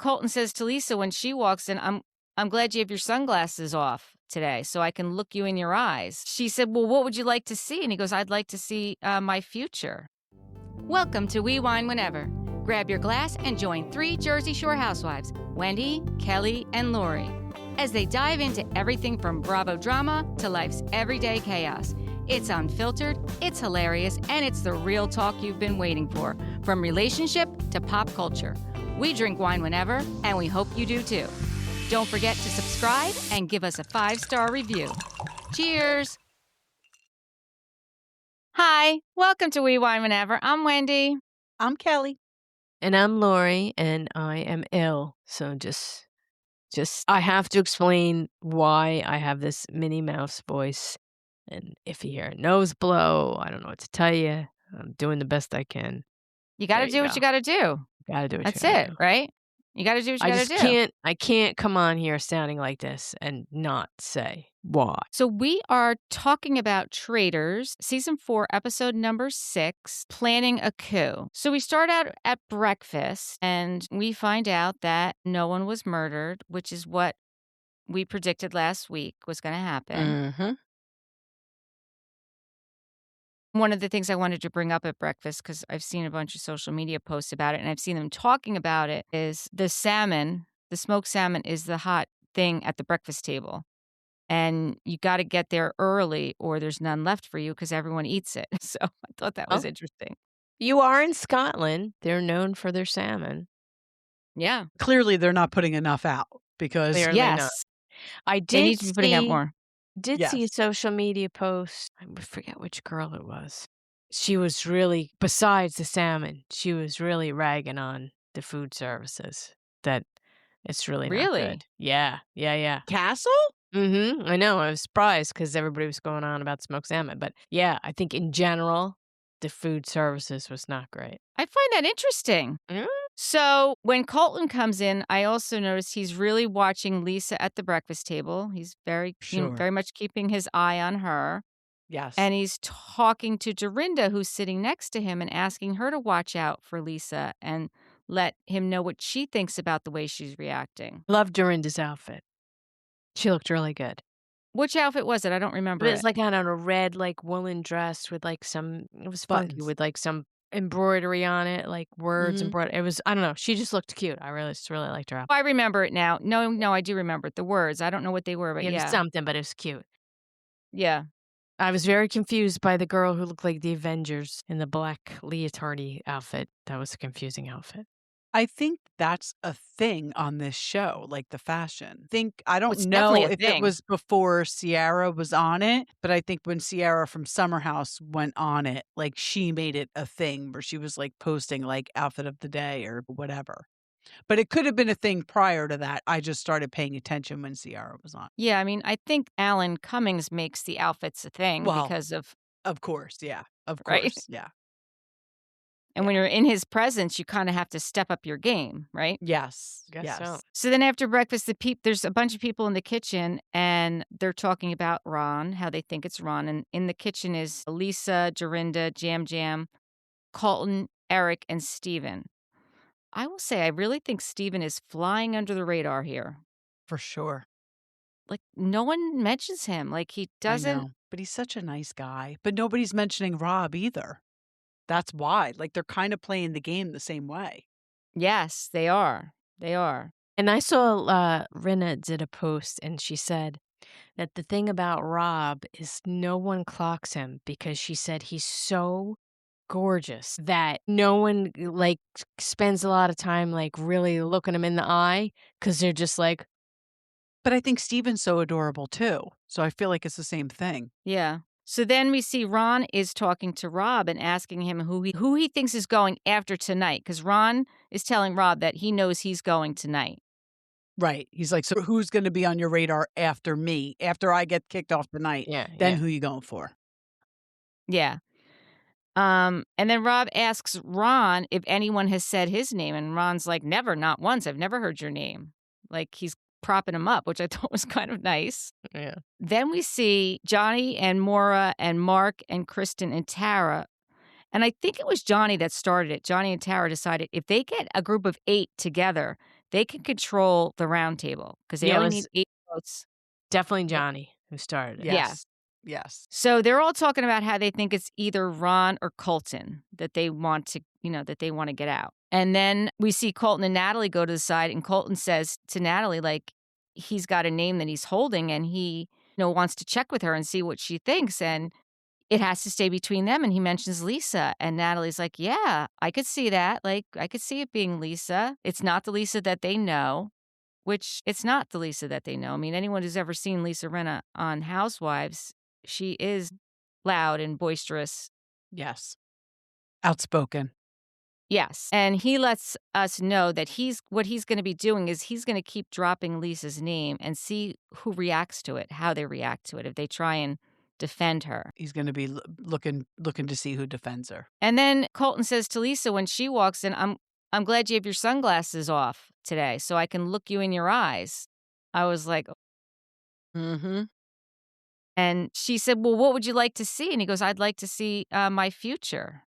Colton says to Lisa when she walks in, I'm glad you have your sunglasses off today so I can look you in your eyes. She said, well, what would you like to see? And he goes, I'd like to see my future. Welcome to We Wine Whenever. Grab your glass and join 3 Jersey Shore housewives, Wendy, Kelly, and Lori, as they dive into everything from Bravo drama to life's everyday chaos. It's unfiltered, it's hilarious, and it's the real talk you've been waiting for, from relationship to pop culture. We drink wine whenever, and we hope you do too. Don't forget to subscribe and give us a 5-star review. Cheers! Hi, welcome to We Wine Whenever. I'm Wendy. I'm Kelly. And I'm Lori, and I am ill. So just I have to explain why I have this Minnie Mouse voice. And if you hear a nose blow, I don't know what to tell you. I'm doing the best I can. You got to do what you got to do. Gotta do what That's you gotta it, do. right? You got to do what you got to do. I can't come on here sounding like this and not say why. So we are talking about Traitors, season 4, episode number 6, planning a coup. So we start out at breakfast and we find out that no one was murdered, which is what we predicted last week was going to happen. Mm-hmm. One of the things I wanted to bring up at breakfast, because I've seen a bunch of social media posts about it and I've seen them talking about it, is the salmon, the smoked salmon is the hot thing at the breakfast table. And you got to get there early or there's none left for you because everyone eats it. So I thought that was interesting. You are in Scotland. They're known for their salmon. Yeah. Clearly, they're not putting enough out because Clearly yes. not. I They did need to be putting out more. see a social media post. I forget which girl it was. She was really, besides the salmon, she was really ragging on the food services. That it's really not good. Yeah. Castle? Mm-hmm. I know. I was surprised because everybody was going on about smoked salmon. But yeah, I think in general, the food services was not great. I find that interesting. Mm-hmm. So when Colton comes in, I also noticed he's really watching Lisa at the breakfast table. He's very much keeping his eye on her. Yes. And he's talking to Dorinda, who's sitting next to him, and asking her to watch out for Lisa and let him know what she thinks about the way she's reacting. Love Dorinda's outfit. She looked really good. Which outfit was it? I don't remember. It was like on a red, like woolen dress with like some. It was funky Buttons. with like some embroidery on it, like words embroidered. It was. I don't know. She just looked cute. I really liked her outfit. I remember it now. No, I do remember it. The words. I don't know what they were, but It was something, but it was cute. Yeah. I was very confused by the girl who looked like the Avengers in the black leotardy outfit. That was a confusing outfit. I think that's a thing on this show, like the fashion. I don't It's know definitely a if thing. it was before Ciara was on it, but I think when Ciara from Summer House went on it, like she made it a thing where she was like posting like outfit of the day or whatever. But it could have been a thing prior to that. I just started paying attention when Ciara was on. Yeah, I mean, I think Alan Cummings makes the outfits a thing Well, because of... Of course, yeah. Of Right? course, yeah. And when you're in his presence, you kind of have to step up your game, right? Yes. Guess yes. so. So then after breakfast, there's a bunch of people in the kitchen and they're talking about Ron, how they think it's Ron. And in the kitchen is Lisa, Dorinda, Yam Yam, Colton, Eric, and Steven. I will say, I really think Steven is flying under the radar here. For sure. Like, no one mentions him. Like, he doesn't... I know, but he's such a nice guy. But nobody's mentioning Rob either. That's why. Like, they're kind of playing the game the same way. Yes, they are. They are. And I saw Rinna did a post and she said that the thing about Rob is no one clocks him because she said he's so gorgeous that no one like spends a lot of time like really looking him in the eye because they're just like. But I think Steven's so adorable too. So I feel like it's the same thing. Yeah. So then we see Ron is talking to Rob and asking him who he thinks is going after tonight. Because Ron is telling Rob that he knows he's going tonight. Right. He's like, so who's going to be on your radar after me? After I get kicked off tonight, then who you going for? Yeah. And then Rob asks Ron if anyone has said his name. And Ron's like, never, not once. I've never heard your name. Like he's propping him up, which I thought was kind of nice. Yeah. Then we see Johnny and Maura and Mark and Kristin and Tara. And I think it was Johnny that started it. Johnny and Tara decided if they get a group of 8 together, they can control the round table because they Yeah, it only was need 8 votes. definitely Johnny who started it. Yeah. Yes. Yes. So they're all talking about how they think it's either Ron or Colton that they want to, that they want to get out. And then we see Colton and Natalie go to the side, and Colton says to Natalie, like, he's got a name that he's holding, and he, wants to check with her and see what she thinks. And it has to stay between them. And he mentions Lisa, and Natalie's like, yeah, I could see that. Like, I could see it being Lisa. It's not the Lisa that they know, which it's not the Lisa that they know. I mean, anyone who's ever seen Lisa Rinna on Housewives, she is loud and boisterous. Yes. Outspoken. Yes. And he lets us know that what he's going to be doing is he's going to keep dropping Lisa's name and see who reacts to it, how they react to it, if they try and defend her. He's going to be looking to see who defends her. And then Colton says to Lisa when she walks in, I'm glad you have your sunglasses off today so I can look you in your eyes. I was like, Mm-hmm. and she said, well, what would you like to see? And he goes, I'd like to see my future.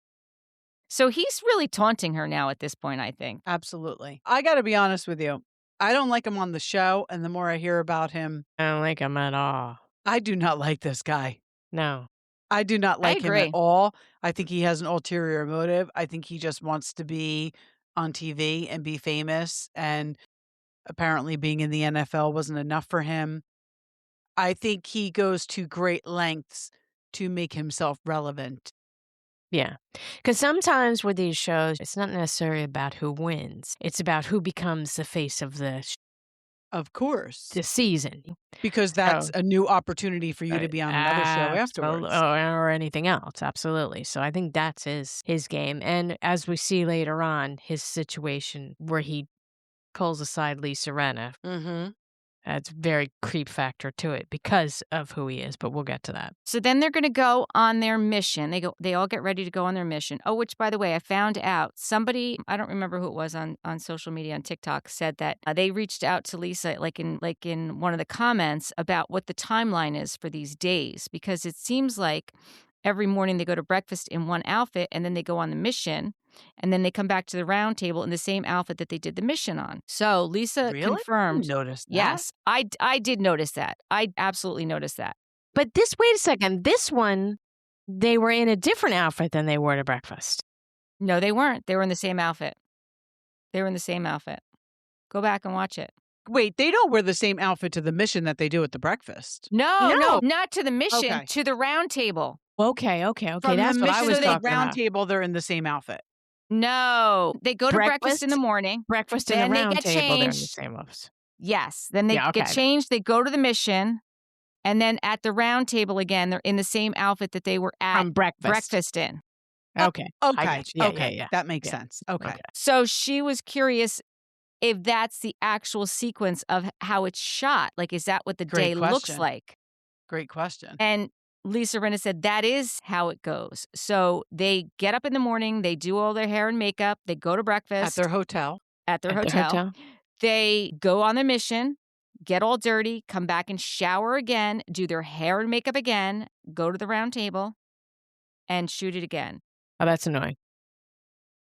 So he's really taunting her now at this point, I think. Absolutely. I got to be honest with you. I don't like him on the show. And the more I hear about him, I don't like him at all. I do not like this guy. No. I do not like him at agree. all. I think he has an ulterior motive. I think he just wants to be on TV and be famous. And apparently being in the NFL wasn't enough for him. I think he goes to great lengths to make himself relevant. Yeah. Because sometimes with these shows, it's not necessarily about who wins. It's about who becomes the face of the Of course. season. Because that's So- a new opportunity for you to be on another show afterwards. Or anything else. Absolutely. So I think that's his game. And as we see later on, his situation where he pulls aside Lisa Rinna, Mm-hmm. adds very creep factor to it because of who he is, but we'll get to that. So then they're going to go on their mission. They all get ready to go on their mission. Oh, which by the way, I found out somebody, I don't remember who it was on social media, on TikTok, said that they reached out to Lisa like in one of the comments about what the timeline is for these days, because it seems like every morning they go to breakfast in one outfit and then they go on the mission. And then they come back to the round table in the same outfit that they did the mission on. So Lisa Really? confirmed. Noticed that? Yes, I did notice that. I absolutely noticed that. But wait a second, this one, they were in a different outfit than they were to breakfast. No, they weren't. They were in the same outfit. They were in the same outfit. Go back and watch it. Wait, they don't wear the same outfit to the mission that they do at the breakfast. No, not to the mission, Okay. to the round table. Okay. From That's the what I mission was to the talking round about. table, they're in the same outfit. No, they go to breakfast in the morning. Breakfast in Then the they round get table, they're in the changed. same office. Yes, then they Yeah, get okay. changed. They go to the mission, and then at the round table again, they're in the same outfit that they were at From breakfast. in. Okay. I Okay. got you. Yeah, okay. yeah. That makes Yeah. sense. Okay. So she was curious if that's the actual sequence of how it's shot. Like, is that what the Great day looks question. like? Great question. And Lisa Rinna said that is how it goes. So they get up in the morning, they do all their hair and makeup, they go to At breakfast their hotel. at their At the hotel. They go on their mission, get all dirty, come back and shower again, do their hair and makeup again, go to the round table, and shoot it again. Oh, that's annoying.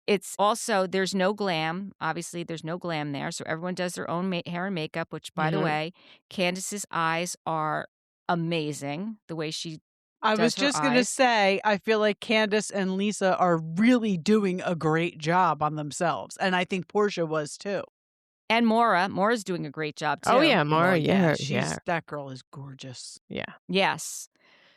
It's also, there's no glam. Obviously, there's no glam there. So everyone does their own hair and makeup, which, by the Mhm. way, Candace's eyes are amazing. The way she I does was her just going to eyes. say, I feel like Candace and Lisa are really doing a great job on themselves. And I think Portia was too. And Maura's doing a great job, too. Oh, yeah, Maura. Well, Yeah. That girl is gorgeous. Yeah. Yes.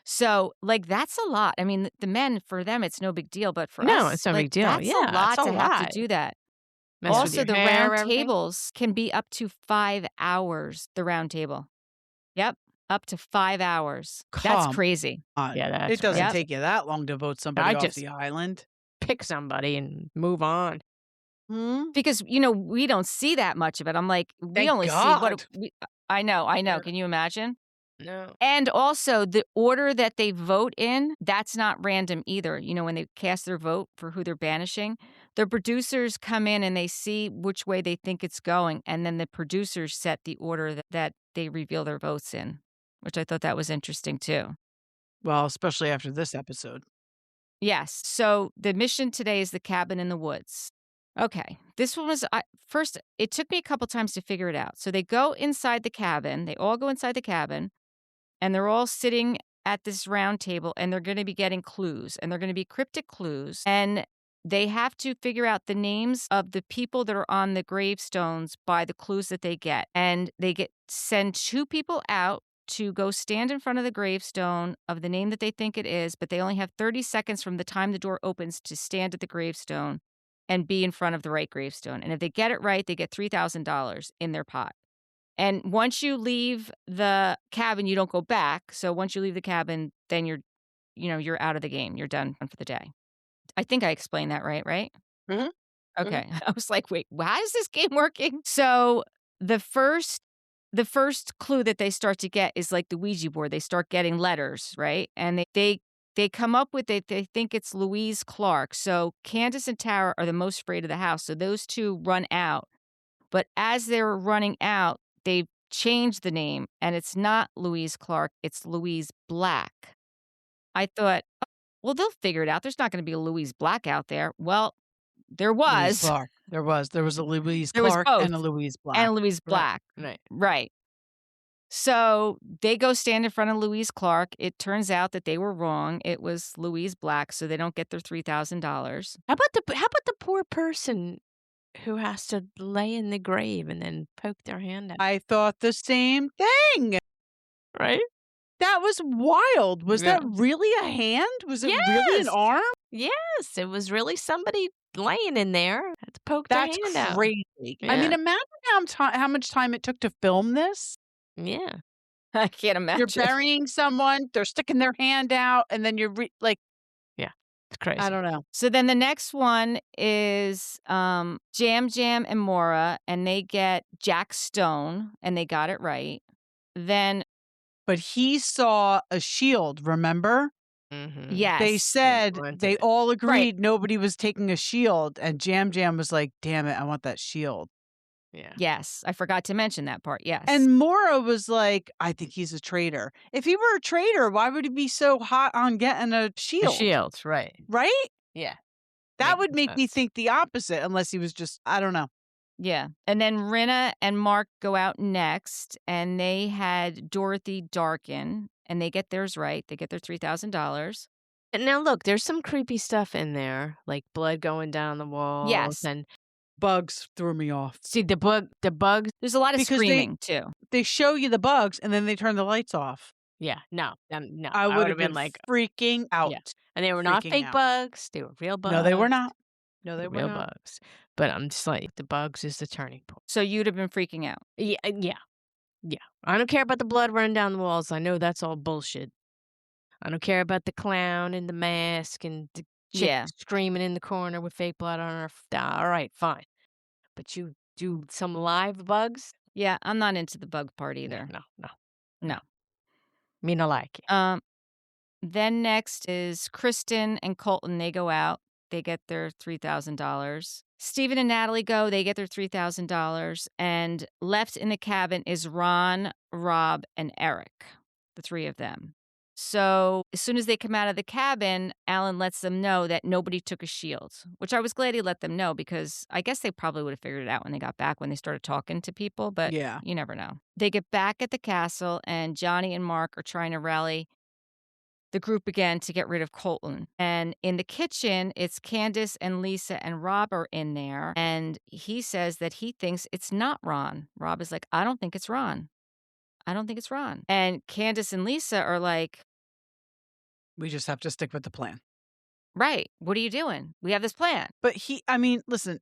So, like, that's a lot. I mean, the men, for them, it's no big deal. But for us, No, it's no big deal. That's Yeah, a lot it's a to have lot. to do that. Mess with Also, your the hair, round everything. tables can be up to 5 hours, the round table. Yep, up to 5 hours. That's Come crazy. on. Yeah, that's it doesn't Yep. take you that long to vote somebody off just- the island. Pick somebody and move on. Hmm? Because, we don't see that much of it. I'm like, we Thank only see God. I know. Yeah. Can you imagine? No. And also, the order that they vote in, that's not random either. When they cast their vote for who they're banishing, the producers come in and they see which way they think it's going. And then the producers set the order that they reveal their votes in, which I thought that was interesting, too. Well, especially after this episode. Yes. So the mission today is the cabin in the woods. Okay. This one was first. It took me a couple times to figure it out. So they go inside the cabin. They all go inside the cabin, and they're all sitting at this round table, and they're going to be getting clues, and they're going to be cryptic clues, and they have to figure out the names of the people that are on the gravestones by the clues that they get, and they send 2 people out to go stand in front of the gravestone of the name that they think it is, but they only have 30 seconds from the time the door opens to stand at the gravestone and be in front of the right gravestone. And if they get it right, they get $3,000 in their pot. And once you leave the cabin, you don't go back. So once you leave the cabin, then you're out of the game. You're done for the day. I think I explained that right? Mhm. Okay. I was like, wait, how is this game working? So the first clue that they start to get is like the Ouija board. They start getting letters, right? And they come up with it. They think it's Louise Clark. So Candace and Tara are the most afraid of the house. So those 2 run out. But as they're running out, they've changed the name, and it's not Louise Clark. It's Louise Black. I thought, oh, well, they'll figure it out. There's not going to be a Louise Black out there. Well, there Louise was. Clark. There was a Louise There was Clark both. and a Louise Black. And Louise Black. Right. So they go stand in front of Louise Clark. It turns out that they were wrong. It was Louise Black, so they don't get their $3,000. How about the poor person who has to lay in the grave and then poke their hand out? I thought the same thing. Right? That was wild. Was Yeah. that really a hand? Was it really an Yes. arm? Yes, it was really somebody laying in there. Had to poke their That's hand out. crazy. I mean, Yeah. imagine how much time it took to film this. Yeah. I can't imagine. You're burying someone, they're sticking their hand out, and then you're like, It's crazy. I don't know. So then the next one is Yam Yam and Maura, and they get Jack Stone, and they got it right. Then, But he saw a shield, remember? Mhm. yes. They said wanted they it. all agreed nobody was taking a shield, and Yam Yam was like, damn it, I want that shield. Yeah. Yes, I forgot to mention that part. Yes. And Maura was like, I think he's a traitor. If he were a traitor, why would he be so hot on getting a The shield? shields, right. Right? Yeah. That Makes would make me sense. think the opposite, unless he was just, I don't know. yeah. And then Rinna and Mark go out next, and they had Dorothy darken, and they get theirs right. They get their $3,000. And now look, there's some creepy stuff in there, like blood going down the walls. Yes. And Bugs threw me off. see the bugs. There's a lot of Because screaming, too. They show you the bugs, and then they turn the lights off. Yeah. No. No. I would would've have been like, freaking out. and they were not freaking fake out. bugs. They were real bugs. No, they were not. No, they were real not. bugs. But I'm just like, the bugs is the turning point. So you'd have been freaking out. Yeah. I don't care about the blood running down the walls. I know that's all bullshit. I don't care about the clown and the mask and the chick Yeah. screaming in the corner with fake blood on her. All right, fine. But you do some live bugs? Yeah, I'm not into the bug part either. No. Me no like it. Then next is Kristin and Colton. They go out. They get their $3,000. Stephen and Natalie go. They get their $3,000. And left in the cabin is Ron, Rob, and Eric, the 3 of them. So as soon as they come out of the cabin, Alan lets them know that nobody took a shield, which I was glad he let them know, because I guess they probably would have figured it out when they got back, when they started talking to people, but Yeah. you never know. They get back at the castle, and Johnny and Mark are trying to rally the group again to get rid of Colton. And in the kitchen, it's Candace and Lisa and Rob are in there, and he says that he thinks it's not Ron. Rob is like, I don't think it's Ron. I don't think it's Ron. And Candace and Lisa are like, We just have to stick with the plan. right, what are you doing? We have this plan. But listen,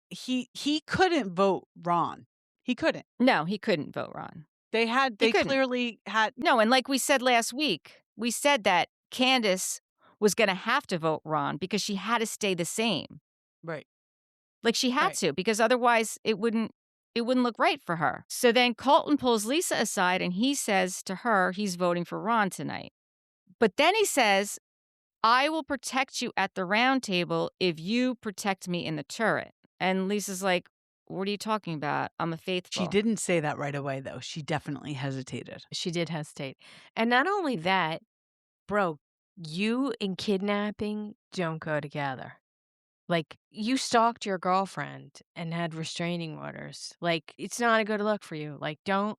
he couldn't vote Ron. He couldn't. No, he couldn't vote Ron. They couldn't. clearly had. No, and like we said last week, we said that Candace was going to have to vote Ron because she had to stay the same. Right. Like she had Right. to, because otherwise it wouldn't look right for her. So then Colton pulls Lisa aside and he says to her he's voting for Ron tonight. But then he says, I will protect you at the round table if you protect me in the turret. And Lisa's like, what are you talking about? I'm a faithful. She didn't say that right away, though. She definitely hesitated. She did hesitate. And not only that, bro, you and kidnapping don't go together. Like, you stalked your girlfriend and had restraining orders. Like, it's not a good look for you. Like, don't.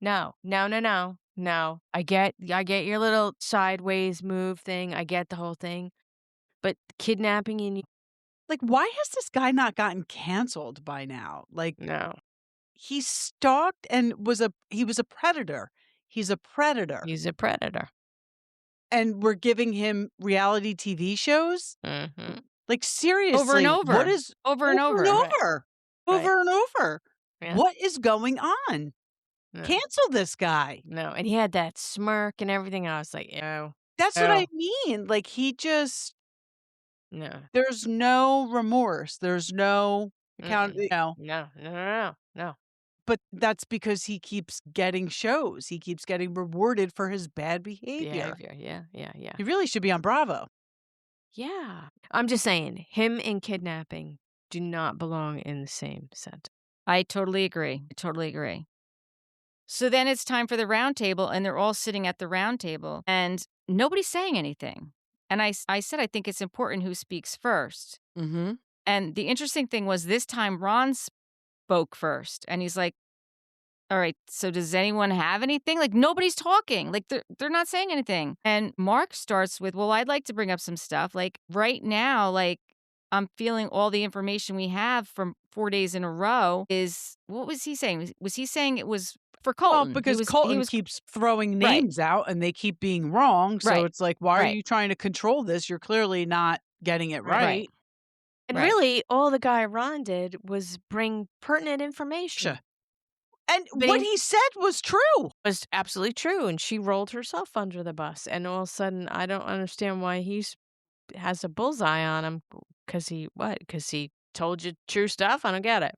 No. No. I get your little sideways move thing. I get the whole thing. But kidnapping and Like, why has this guy not gotten canceled by now? Like, no. he stalked and he was a predator. He's a predator. He's a predator. And we're giving him reality TV shows? Mm-hmm. Like, seriously. Over and over. What is Over and over. Over and over. Yeah. What is going on? No. Cancel this guy. No. And he had that smirk and everything. I was like, no. That's what I mean. Like, he just, No. there's no remorse. There's no account. No. But that's because he keeps getting shows. He keeps getting rewarded for his bad behavior. Yeah. He really should be on Bravo. Yeah. I'm just saying, him and kidnapping do not belong in the same sentence. I totally agree. So then it's time for the round table, and they're all sitting at the round table, and nobody's saying anything. And I said, I think it's important who speaks first. Mm-hmm. And the interesting thing was this time Ron spoke first, and he's like, all right, so does anyone have anything? Like, nobody's talking. Like, they're not saying anything. And Mark starts with, well, I'd like to bring up some stuff. Like, right now, like, I'm feeling all the information we have from 4 days in a row is, what was he saying? Was he saying it was for Colton? Well, because Colton keeps throwing names out and they keep being wrong. So it's like, why are you trying to control this? You're clearly not getting it right. And really, all the guy Ron did was bring pertinent information. Sure. And what he said was true. Was absolutely true. And she rolled herself under the bus. And all of a sudden, I don't understand why he has a bullseye on him. Because he told you true stuff? I don't get it.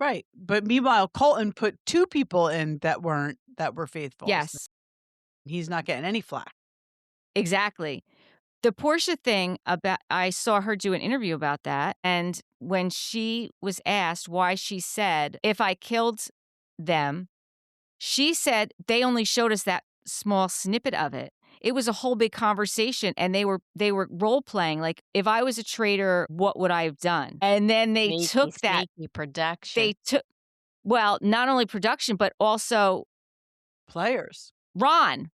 Right. But meanwhile, Colton put 2 people in that were faithful. Yes. He's not getting any flack. Exactly. The Portia thing, I saw her do an interview about that. And when she was asked why she said, if I killed them, she said they only showed us that small snippet of it. It was a whole big conversation, and they were role playing. Like, if I was a traitor, what would I have done? And then they took that production. They took, well, not only production but also players. Ron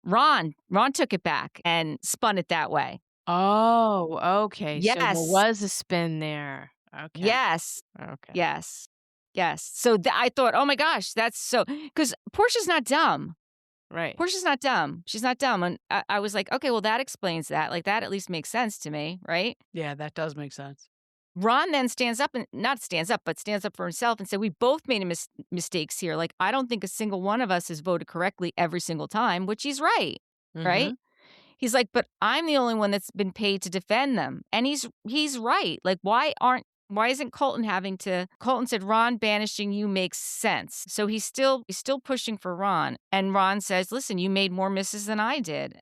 took it back and spun it that way. Oh, okay. Yes, so there was a spin there. Okay. Yes. Okay. Yes. So I thought, oh my gosh, that's so, because Portia's not dumb. Right. Portia's not dumb. She's not dumb. And I was like, okay, well, that explains that. Like, that at least makes sense to me, right? Yeah, that does make sense. Ron then stands up for himself and said, we both made mistakes here. Like, I don't think a single one of us has voted correctly every single time, which he's right, right? He's like, but I'm the only one that's been paid to defend them. And he's right. Like, why isn't Colton having to? Colton said, Ron banishing you makes sense. So he's still pushing for Ron. And Ron says, listen, you made more misses than I did.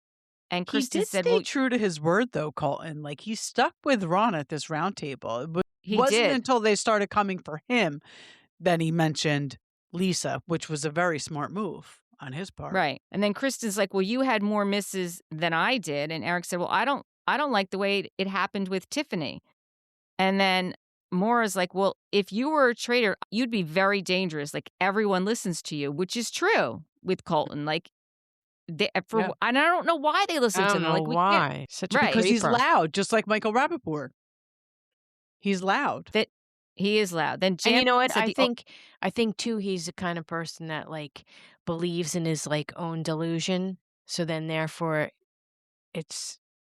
And Kristin said, stay true to his word, though, Colton. Like, he stuck with Ron at this round table. It wasn't until they started coming for him that he mentioned Lisa, which was a very smart move on his part. Right. And then Kristin's like, well, you had more misses than I did. And Eric said, well, I don't like the way it happened with Tiffany. And then Maura's like, well, if you were a traitor, you'd be very dangerous. Like, everyone listens to you, which is true with Colton. Like, and I don't know why they listen to him. I don't know why. Because he's loud, just like Michael Rappaport. He's loud. He is loud. Then and you know what? I think too, he's the kind of person that like believes in his like own delusion. So then therefore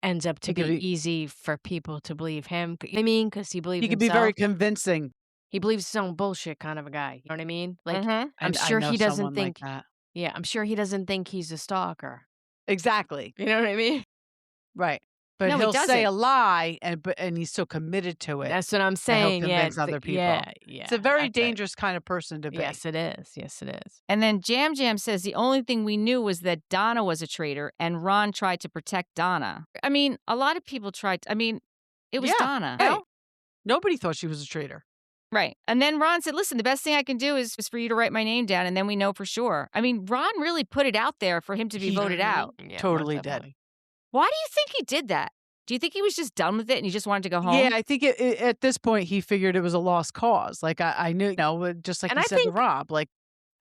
ends up to be easy for people to believe him. You know what I mean? Because he believes he can be very convincing. He believes his own bullshit kind of a guy. You know what I mean? Like, I'm sure he doesn't think like that. Yeah, I'm sure he doesn't think he's a stalker. Exactly. You know what I mean? Right. But no, he'll say a lie, and he's so committed to it. That's what I'm saying. He'll convince other people. Yeah. It's a very dangerous kind of person to be. Yes, it is. And then Yam Yam says the only thing we knew was that Donna was a traitor, and Ron tried to protect Donna. I mean, a lot of people tried. It was Donna. Right. Nobody thought she was a traitor. Right. And then Ron said, listen, the best thing I can do is for you to write my name down, and then we know for sure. I mean, Ron really put it out there for him to be voted out. Yeah, totally did. Why do you think he did that? Do you think he was just done with it and he just wanted to go home? Yeah, I think at this point he figured it was a lost cause. Like I knew, just like And he I said to think- Rob, like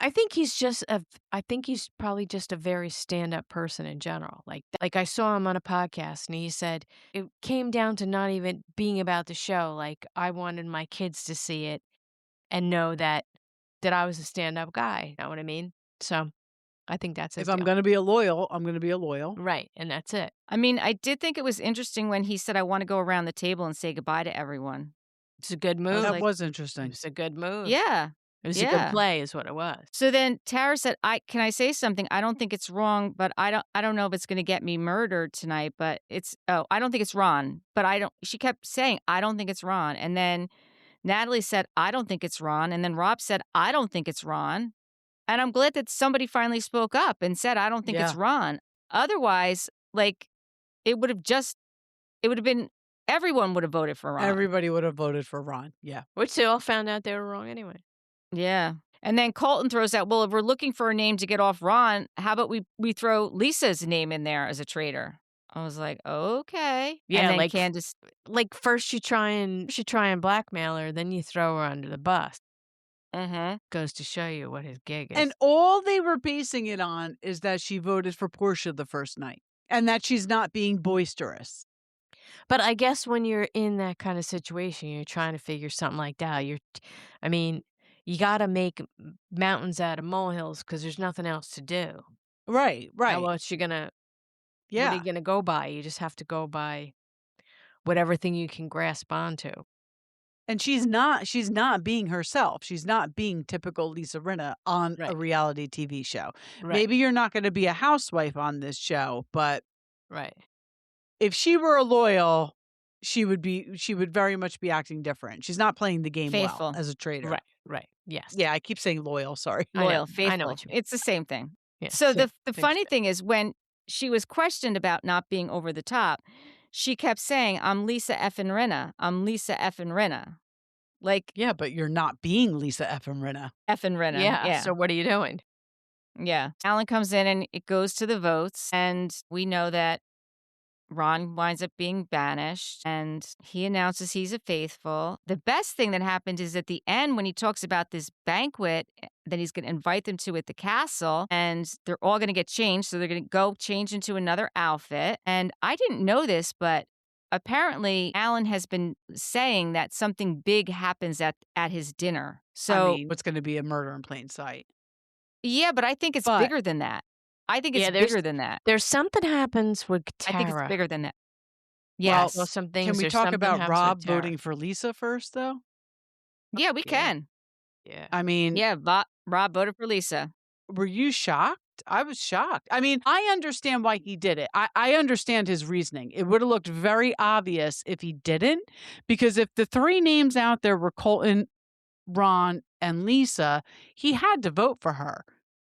I think he's probably just a very stand-up person in general. Like I saw him on a podcast and he said it came down to not even being about the show. Like I wanted my kids to see it and know that I was a stand-up guy. You know what I mean? So I think that's his if I'm deal. going to be a loyal, I'm going to be a loyal. Right, and that's it. I mean, I did think it was interesting when he said, I want to go around the table and say goodbye to everyone. It's a good move. That was It interesting. was a good move. Yeah. It was a good play is what it was. So then Tara said, can I say something? I don't think it's wrong, but I don't know if it's going to get me murdered tonight, but I don't think it's Ron, but she kept saying, I don't think it's Ron. And then Natalie said, I don't think it's Ron. And then Rob said, I don't think it's Ron. And I'm glad that somebody finally spoke up and said, I don't think it's Ron. Otherwise, like, it would have been, everyone would have voted for Ron. Everybody would have voted for Ron. Yeah. Which they all found out they were wrong anyway. Yeah. And then Colton throws out, well, if we're looking for a name to get off Ron, how about we throw Lisa's name in there as a traitor? I was like, okay. Yeah, and then like Candace, first you try and blackmail her, then you throw her under the bus. Goes to show you what his gig is. And all they were basing it on is that she voted for Portia the first night and that she's not being boisterous. But I guess when you're in that kind of situation, you're trying to figure something like that. You got to make mountains out of molehills because there's nothing else to do. Right. How else you gonna? Yeah. What are you gonna go by? You just have to go by whatever thing you can grasp onto. And she's not being herself. She's not being typical Lisa Rinna on a reality TV show. Right. Maybe you're not going to be a housewife on this show, but Right. if she were a loyal, she would very much be acting different. She's not playing the game Faithful. well as a traitor. Right. Yes. Yeah, I keep saying loyal, sorry. loyal, I faithful. know what you mean. It's the same thing. Yeah. So the Same funny shit. thing is when she was questioned about not being over the top, she kept saying, I'm Lisa effing Rinna. I'm Lisa effing Rinna. Like, Yeah, but you're not being Lisa effing Rinna. effing Rinna. Yeah. So what are you doing? Yeah. Alan comes in and it goes to the votes. And we know that Ron winds up being banished and he announces he's a faithful. The best thing that happened is at the end when he talks about this banquet that he's going to invite them to at the castle and they're all going to get changed. So they're going to go change into another outfit. And I didn't know this, but apparently Alan has been saying that something big happens at his dinner. So it's going to be a murder in plain sight. yeah, but I think it's bigger than that. I think it's bigger than that. There's something happens with Tara. I think it's bigger than that. Yes. Well, some things. Can we there's talk something about happens Rob with Tara. voting for Lisa first, though? Yeah, we can. Yeah. I mean, Yeah, Rob voted for Lisa. were you shocked? I was shocked. I mean, I understand why he did it. I understand his reasoning. It would have looked very obvious if he didn't, because if the three names out there were Colton, Ron, and Lisa, he had to vote for her.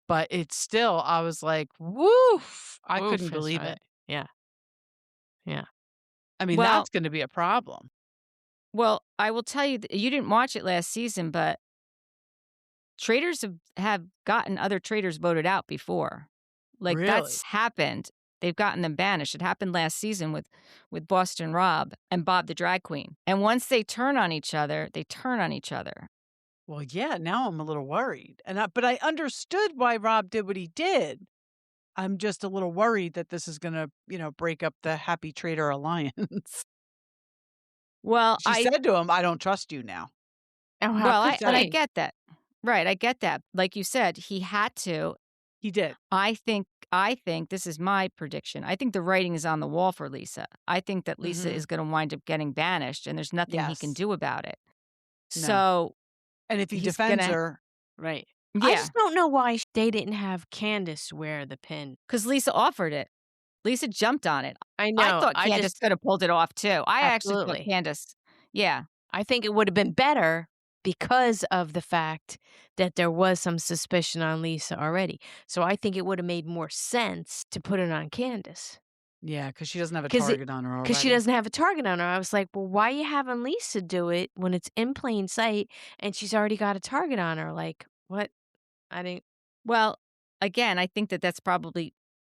But it's still, I was like, woof. I Woof couldn't is believe right. it. Yeah. I mean, Well- that's going to be a problem. Well, I will tell you, you didn't watch it last season, but traitors have gotten other traitors voted out before. Like, Really? that's happened. They've gotten them banished. It happened last season with Boston Rob and Bob the drag queen. And once they turn on each other, they turn on each other. Well, yeah, now I'm a little worried. But I understood why Rob did what he did. I'm just a little worried that this is going to, break up the Happy Traitor Alliance. Well, She said to him, I don't trust you now. Oh, how well, could I they? get that. Right, I get that. Like you said, he had to. He did. I think this is my prediction. I think the writing is on the wall for Lisa. I think that Lisa is going to wind up getting banished and there's nothing he can Yes. do about it. No. So, And if he He's defends gonna- her, Right. I yeah, just don't know why they didn't have Candace wear the pin. because Lisa offered it. Lisa jumped on it. I know. I thought Candace could have pulled it off too. I actually Absolutely. thought Candace, yeah. I think it would have been better because of the fact that there was some suspicion on Lisa already. So I think it would have made more sense to put it on Candace. yeah, because she doesn't have a 'Cause target on her already. Because she doesn't have a target on her. I was like, well, why are you having Lisa do it when it's in plain sight and she's already got a target on her? Like, what? I didn't. Well, again, I think that that's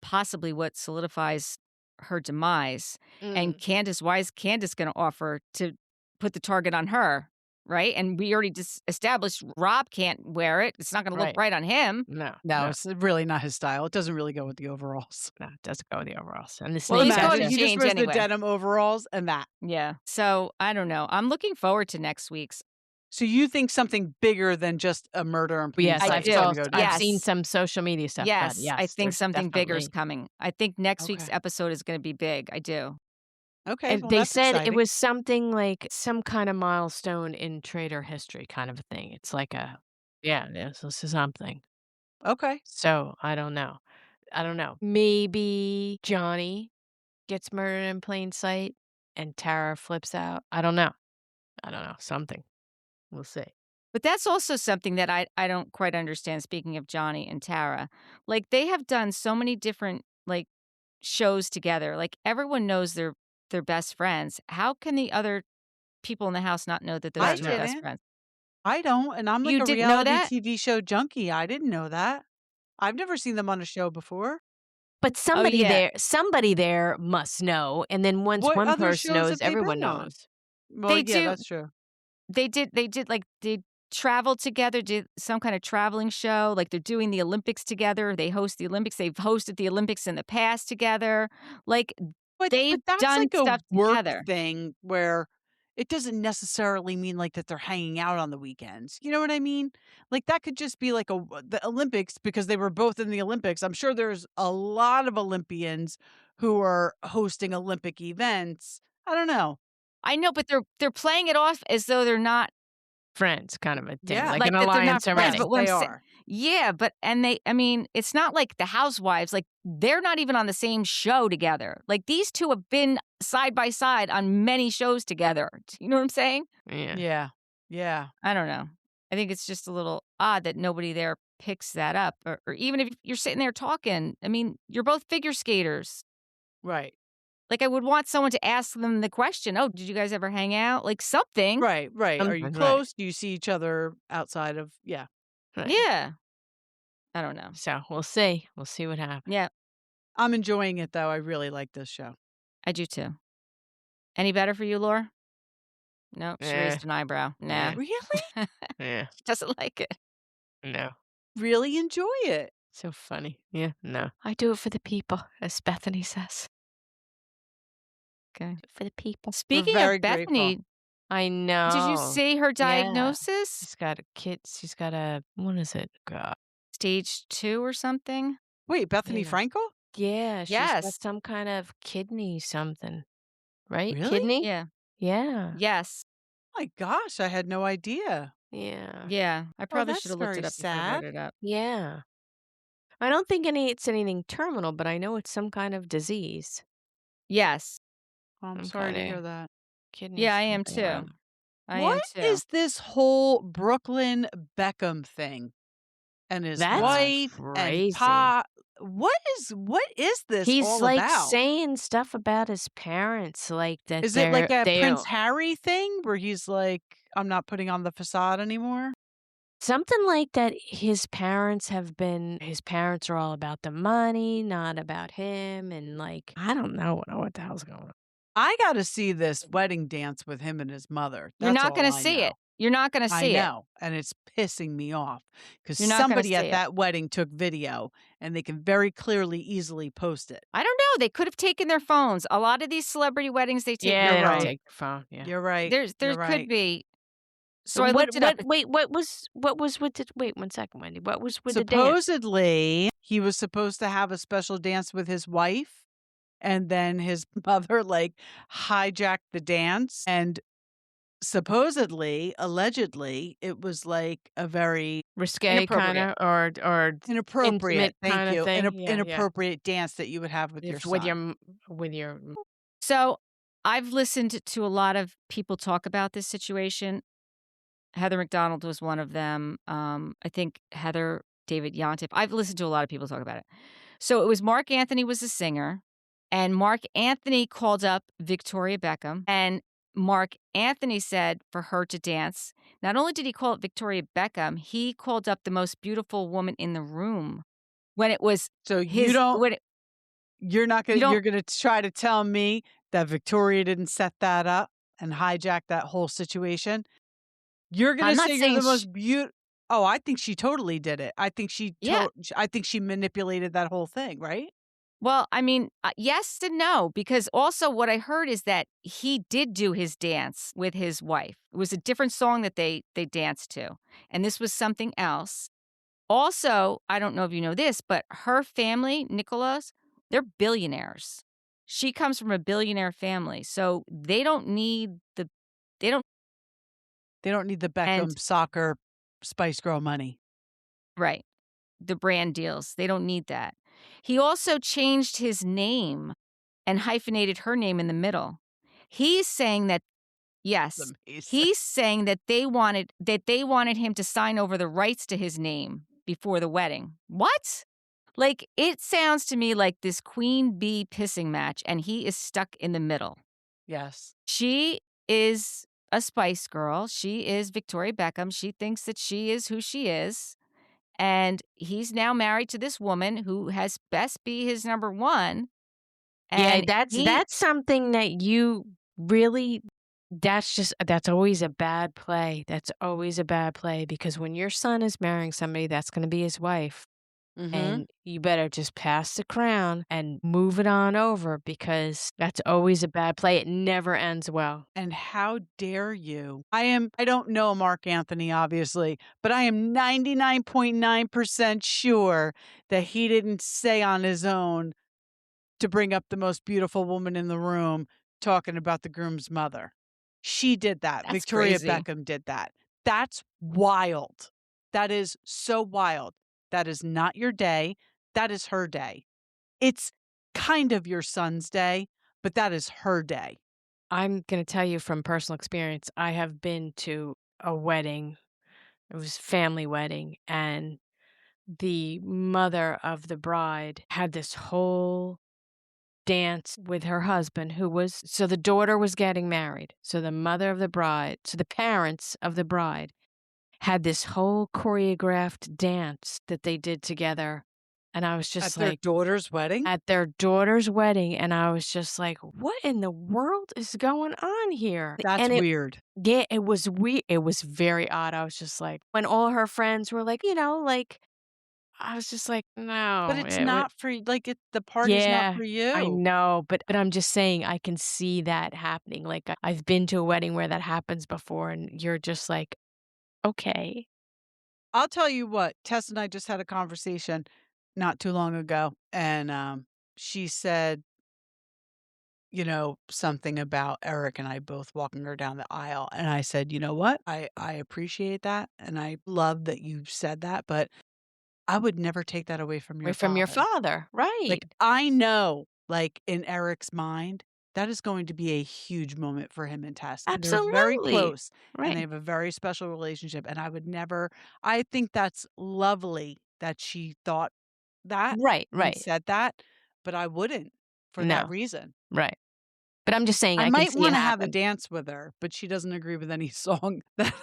possibly what solidifies her demise. And Mm. Candace, why is Candace going to offer to put the target on her? Right? And we already established Rob can't wear it. It's not going to look right on him. No. No, it's really not his style. It doesn't really go with the overalls. No, it doesn't go with the overalls. And the Well, snake he's going Imagine to he just change wears anyway. the denim overalls and that. Yeah. So I don't know. I'm looking forward to next week's. So you think something bigger than just a murder and plain Yes, sight I is do. gonna go down? I've seen Yes. some social media stuff about it. Yes, Yes, I think there's something bigger is definitely- coming. I think next week's Okay. episode is going to be big. I do. Okay, And well, they that's said exciting. it was something like some kind of milestone in Traitor history kind of a thing. It's like this is something. Okay. So I don't know. Maybe Johnny gets murdered in plain sight and Tara flips out. I don't know. Something. We'll see. But that's also something that I don't quite understand, speaking of Johnny and Tara. Like, they have done so many different, like, shows together. Like, everyone knows they're best friends. How can the other people in the house not know that those I two are best didn't. friends? I don't, and I'm like You a didn't know reality that? TV show junkie. I didn't know that. I've never seen them on a show before. But somebody yeah. there must know. And then once What one other person shows knows, have they everyone been on? knows. Well, They yeah, do. that's true. They did like they traveled together, did some kind of traveling show. Like, they're doing the Olympics together. They host the Olympics. They've hosted the Olympics in the past together. Like, But they've that's done like a stuff work together. thing where it doesn't necessarily mean like that they're hanging out on the weekends. You know what I mean? Like that could just be like the Olympics because they were both in the Olympics. I'm sure there's a lot of Olympians who are hosting Olympic events. I don't know. I know, but they're playing it off as though they're not Friends kind of a thing. Yeah. Like like an that they're not alliance friends. already. But what They I'm saying, are. yeah, but I mean, it's not like the Housewives. Like, they're not even on the same show together. Like, these two have been side by side on many shows together. Do you know what I'm saying? Yeah. Yeah. Yeah. I don't know. I think it's just a little odd that nobody there picks that up, or even if you're sitting there talking. I mean, you're both figure skaters. Right. Like, I would want someone to ask them the question, "Oh, did you guys ever hang out?" Like, something. Right. Right. Are you Right. close? Do you see each other outside of? Yeah. Right. Yeah. I don't know. So we'll see. We'll see what happens. Yeah, I'm enjoying it though. I really like this show. I do too. Any better for you, Laura? No, she raised an eyebrow. Nah, Really? Yeah. she doesn't like it. No. Really enjoy it. So funny. Yeah. No. I do it for the people, as Bethany says. Okay. For the people. Speaking very of Bethany, I know. did you see her Yeah. diagnosis? She's got a kid. She's got a, what is it? God. Stage 2 or something? Wait, Bethany Yeah. Frankel? Yeah. She's got Yes. some kind of kidney something. Right? Really? Kidney? Yeah. Yeah. Yes. My gosh, I had no idea. Yeah. Yeah. I probably that's should have looked it very up before I sad. brought it up. Yeah. I don't think it's anything terminal, but I know it's some kind of disease. Yes. I'm I'm sorry to kinda- hear that. Kidney. Yeah, I am something or too. other. I am What too. is this whole Brooklyn Beckham thing? And his That's wife and crazy. Pa. What is this He's all like about? saying stuff about his parents, like that. Is it like a they Prince don't- Harry thing where he's like, I'm not putting on the facade anymore? something like that? His parents are all about the money, not about him, and like I don't know what the hell's going on. I got to see this wedding dance with him and his mother. You're That's not going all to I see know. it. You're not going to I see it. know, and it's pissing me off because You're not gonna somebody see at it. that wedding took video, and they can very clearly, easily post it. I don't know. They could have taken their phones. A lot of these celebrity weddings, they take Yeah, You're they don't right. take your phone. Yeah. You're right. there You're could right. be. So I what? looked it up. Wait, what was with the? Wait, 1 second, Wendy. What was with the dance? Supposedly, he was supposed to have a special dance with his wife, and then his mother like hijacked the dance, and supposedly, allegedly, it was like a very Risque kind of, or inappropriate. Intimate Thank kinda you. thing? Yeah, yeah. Inappropriate dance that you would have with your if- son. with your So I've listened to a lot of people talk about this situation. Heather McDonald was one of them. I think Heather David Yontef. I've listened to a lot of people talk about it. So it was Mark Anthony was the singer, and Mark Anthony called up Victoria Beckham, and Mark Anthony said for her to dance. Not only did he call it Victoria Beckham, he called up the most beautiful woman in the room when it was So his. You're not You gonna. You're don't gonna try to tell me that Victoria didn't set that up and hijack that whole situation. You're I'm gonna not say you're saying the most beautiful. Oh, I think she totally did it. I think yeah. I think she manipulated that whole thing, right? Well, I mean, yes and no, because also what I heard is that he did do his dance with his wife. It was a different song that they danced to, and this was something else. Also, I don't know if you know this, but her family, Nicola's, they're billionaires. She comes from a billionaire family, so they don't need they don't They don't need the and Beckham soccer Spice Girl money. right, the brand deals. They don't need that. He also changed his name and hyphenated her name in the middle. He's saying that It's yes, amazing. he's saying that they wanted him to sign over the rights to his name before the wedding. What? Like, it sounds to me like this queen bee pissing match, and he is stuck in the middle. Yes. She is a Spice Girl. She is Victoria Beckham. She thinks that she is who she is. And he's now married to this woman who has best be his number one. Yeah, And that's something that you really that's always a bad play. That's always a bad play because when your son is marrying somebody, that's going to be his wife. Mm-hmm. And you better just pass the crown and move it on over because that's always a bad play. It never ends well. And how dare you? I don't know Mark Anthony, obviously, but I am 99.9% sure that he didn't say on his own to bring up the most beautiful woman in the room talking about the groom's mother. She did that. that's Victoria crazy. Beckham did that. That's wild. That is so wild. That is not your day. That is her day. It's kind of your son's day, but that is her day. I'm going to tell you from personal experience, I have been to a wedding. It was a family wedding, and the mother of the bride had this whole dance with her husband so the daughter was getting married. So the mother of the bride, so the parents of the bride had this whole choreographed dance that they did together. And I was just At their like, daughter's wedding? at their daughter's wedding. And I was just like, what in the world is going on here? That's weird. Yeah, it was weird. It was very odd. I was just like, when all her friends were like, I was just like, no. But it's not for like the party's not for you. I know, but I'm just saying I can see that happening. Like I've been to a wedding where that happens before, and you're just like, okay. I'll tell you what, Tess and I just had a conversation not too long ago, and she said, something about Eric and I both walking her down the aisle. And I said, you know what? I appreciate that. And I love that you said that, but I would never take that away from your Right from your father. father, right? Like, I know, like, in Eric's mind, that is going to be a huge moment for him and Tess. And they're very Absolutely. close and they Right. have a very special relationship. And I think that's lovely that she thought that Right, and right. said that, but I wouldn't for that No, reason. right. But I'm just saying I I can might see it want to have a happen. dance with her, but she doesn't agree with any song that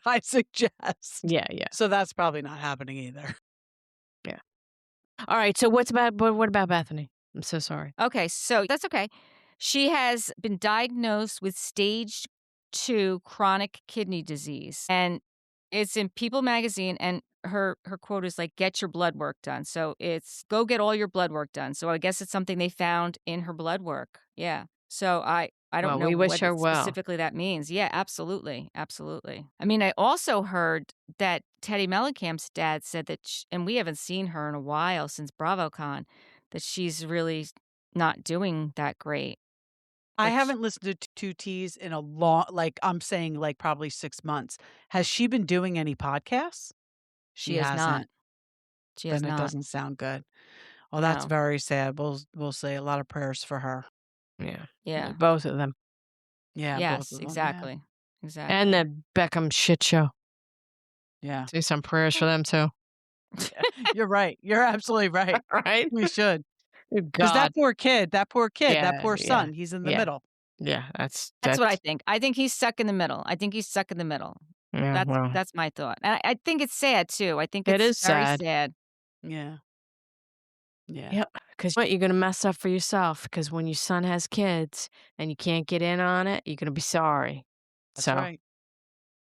I suggest. Yeah. So that's probably not happening either. All right. So what about Bethany? I'm so sorry. Okay, so that's okay. She has been diagnosed with stage 2 chronic kidney disease, and it's in People magazine, and her quote is like, "Get your blood work done." So it's, "Go get all your blood work done." So I guess it's something they found in her blood work. Yeah. So I don't Well, know we wish what her well. specifically that means. Yeah, absolutely, absolutely. I mean, I also heard that Teddy Mellencamp's dad said that, and we haven't seen her in a while since BravoCon, that she's really not doing that great. I Like, haven't listened to Two T's in a long, like I'm saying, like probably 6 months. Has she been doing any podcasts? she She has not. hasn't. She has Then it not. doesn't sound good. Well, that's No. very sad. We'll say a lot of prayers for her. Yeah. Yeah. Both of them. Yeah, both Yes, of them. exactly. Exactly. And the Beckham shit show. Yeah. Do some prayers for them too. Yeah. You're right. You're absolutely right. Right? We should. Good Because God. that Yeah, poor son, he's in the yeah. middle. Yeah, that's That's what I think. I think he's stuck in the middle. I think he's stuck in the middle. yeah, well, That's my thought. And I think it's sad too. I think it it's is very sad. sad. Yeah. Yeah. Yep. Because what you're gonna mess up for yourself. Because when your son has kids and you can't get in on it, you're gonna be sorry. That's So right.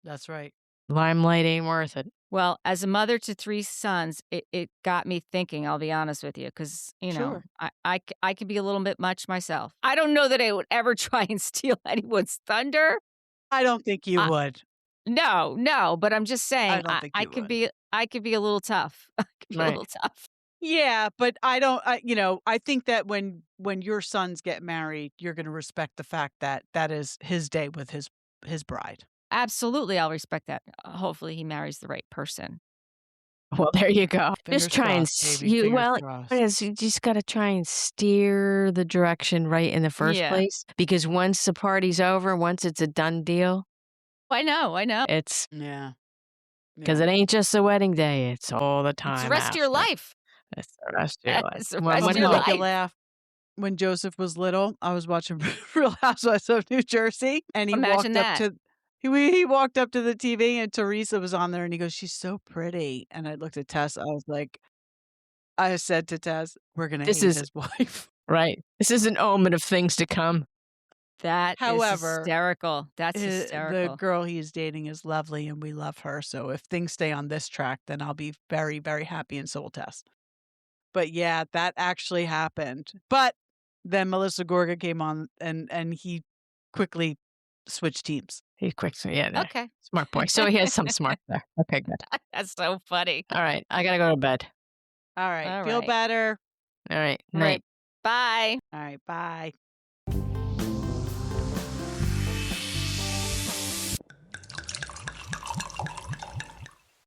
That's right. limelight ain't worth it. Well, as a mother to 3 sons, it got me thinking, I'll be honest with you, because Sure. I can be a little bit much myself. I don't know that I would ever try and steal anyone's thunder. I don't think you I would. No, but I'm just I saying don't think you would. I could be a little tough. I could be a Right. little tough. Yeah, but I don't I think that when your sons get married, you're going to respect the fact that that is his day with his bride. Absolutely, I'll respect that. Hopefully, he marries the right person. Well, there you go. Fingers Just try and crossed, baby, fingers well, crossed. it is, you just got to try and steer the direction right in the first Yeah. place. Because once the party's over, once it's a done deal, I know. it's Yeah. because it ain't just the wedding day; it's all the time. It's the rest of your after. life. It's the rest of your life. It's the Well, rest I'm of when your gonna not. make you life. laugh. When Joseph was little, I was watching Real Housewives of New Jersey, and he Imagine walked up that. to he walked up to the TV, and Teresa was on there, and he goes, "She's so pretty." And I looked at Tess. I said to Tess, "We're gonna This hate is his wife." right. This is an omen of things to come. That is However, hysterical. That's the hysterical. girl he's dating is lovely, and we love her. So if things stay on this track, then I'll be very, very happy, and so will Tess. But yeah, that actually happened. But then Melissa Gorga came on, and he quickly switched teams. He's quick. So yeah, there. Okay. Smart boy. So he has some smart there. Okay, good. That's so funny. All right, I gotta go to bed. All right, All feel right. better. All right, All night. right. Bye. All right, bye.